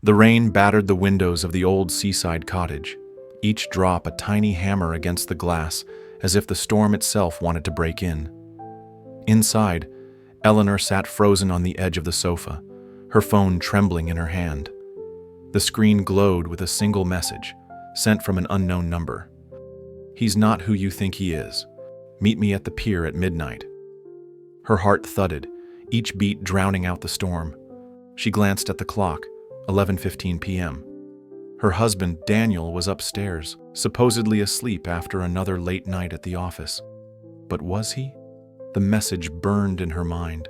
The rain battered the windows of the old seaside cottage, each drop a tiny hammer against the glass, as if the storm itself wanted to break in. Inside, Eleanor sat frozen on the edge of the sofa, her phone trembling in her hand. The screen glowed with a single message, sent from an unknown number. "He's not who you think he is. Meet me at the pier at midnight." Her heart thudded, each beat drowning out the storm. She glanced at the clock, 11:15 p.m. Her husband, Daniel, was upstairs, supposedly asleep after another late night at the office. But was he? The message burned in her mind,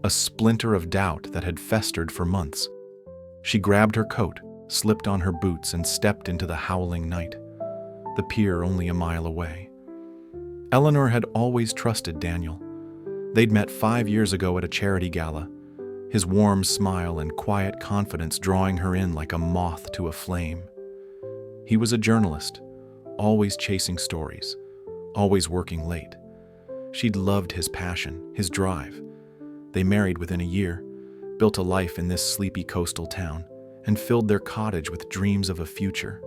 a splinter of doubt that had festered for months. She grabbed her coat, slipped on her boots, and stepped into the howling night. The pier only a mile away. Eleanor had always trusted Daniel. They'd met 5 years ago at a charity gala, his warm smile and quiet confidence drawing her in like a moth to a flame. He was a journalist, always chasing stories, always working late. She'd loved his passion, his drive. They married within a year, built a life in this sleepy coastal town, and filled their cottage with dreams of a future.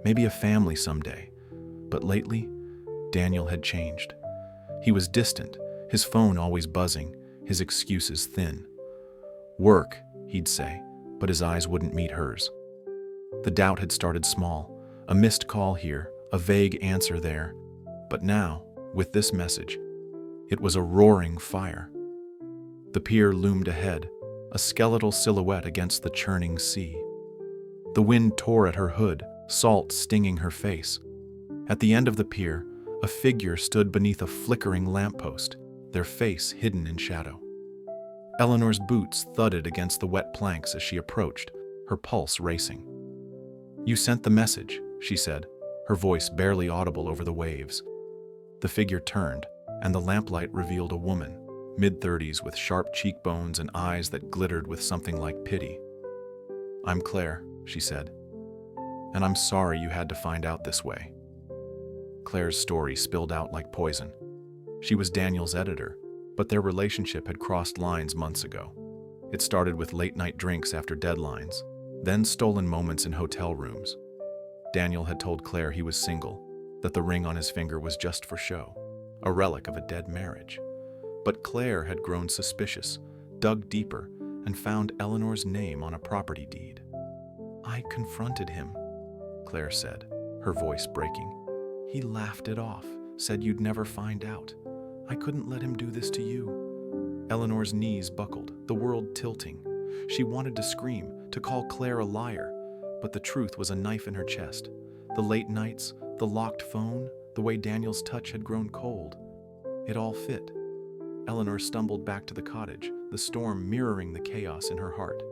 Maybe a family someday. But lately, Daniel had changed. He was distant, his phone always buzzing, his excuses thin. "Work," he'd say, but his eyes wouldn't meet hers. The doubt had started small, a missed call here, a vague answer there. But now, with this message, it was a roaring fire. The pier loomed ahead, a skeletal silhouette against the churning sea. The wind tore at her hood, salt stinging her face. At the end of the pier, a figure stood beneath a flickering lamppost, their face hidden in shadow. Eleanor's boots thudded against the wet planks as she approached, her pulse racing. "You sent the message," she said, her voice barely audible over the waves. The figure turned, and the lamplight revealed a woman, mid-30s with sharp cheekbones and eyes that glittered with something like pity. "I'm Claire," she said, "and I'm sorry you had to find out this way." Claire's story spilled out like poison. She was Daniel's editor, but their relationship had crossed lines months ago. It started with late-night drinks after deadlines, then stolen moments in hotel rooms. Daniel had told Claire he was single, that the ring on his finger was just for show, a relic of a dead marriage. But Claire had grown suspicious, dug deeper, and found Eleanor's name on a property deed. "I confronted him," Claire said, her voice breaking. "He laughed it off, said you'd never find out. I couldn't let him do this to you." Eleanor's knees buckled, the world tilting. She wanted to scream, to call Claire a liar, but the truth was a knife in her chest. The late nights, the locked phone, the way Daniel's touch had grown cold. It all fit. Eleanor stumbled back to the cottage, the storm mirroring the chaos in her heart.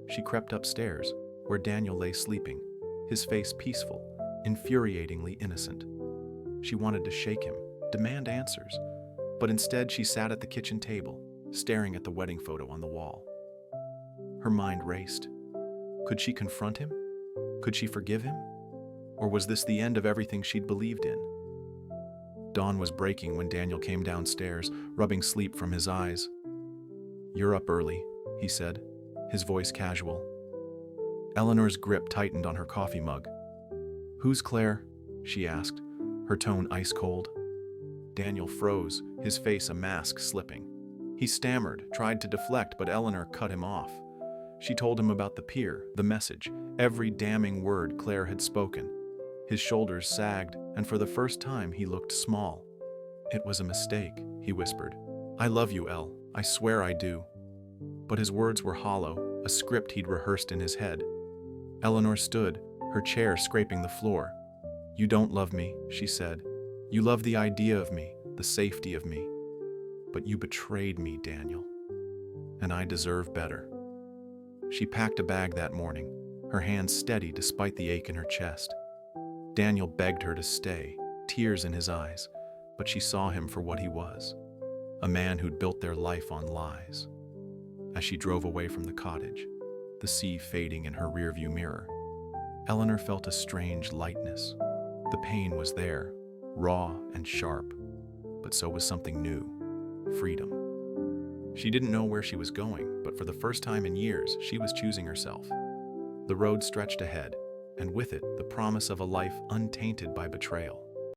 She crept upstairs, where Daniel lay sleeping, his face peaceful, infuriatingly innocent. She wanted to shake him, demand answers, but instead she sat at the kitchen table, staring at the wedding photo on the wall. Her mind raced. Could she confront him? Could she forgive him? Or was this the end of everything she'd believed in? Dawn was breaking when Daniel came downstairs, rubbing sleep from his eyes. "You're up early," he said, his voice casual. Eleanor's grip tightened on her coffee mug. "Who's Claire?" she asked, her tone ice cold. Daniel froze, his face a mask slipping. He stammered, tried to deflect, but Eleanor cut him off. She told him about the pier, the message, every damning word Claire had spoken. His shoulders sagged, and for the first time he looked small. "It was a mistake," he whispered. "I love you, Elle. I swear I do." But his words were hollow, a script he'd rehearsed in his head. Eleanor stood, her chair scraping the floor. "You don't love me," she said. "You love the idea of me, the safety of me. But you betrayed me, Daniel. And I deserve better." She packed a bag that morning, her hands steady despite the ache in her chest. Daniel begged her to stay, tears in his eyes, but she saw him for what he was, a man who'd built their life on lies. As she drove away from the cottage, the sea fading in her rearview mirror, Eleanor felt a strange lightness. The pain was there, raw and sharp, but so was something new, freedom. She didn't know where she was going, but for the first time in years, she was choosing herself. The road stretched ahead, and with it the promise of a life untainted by betrayal.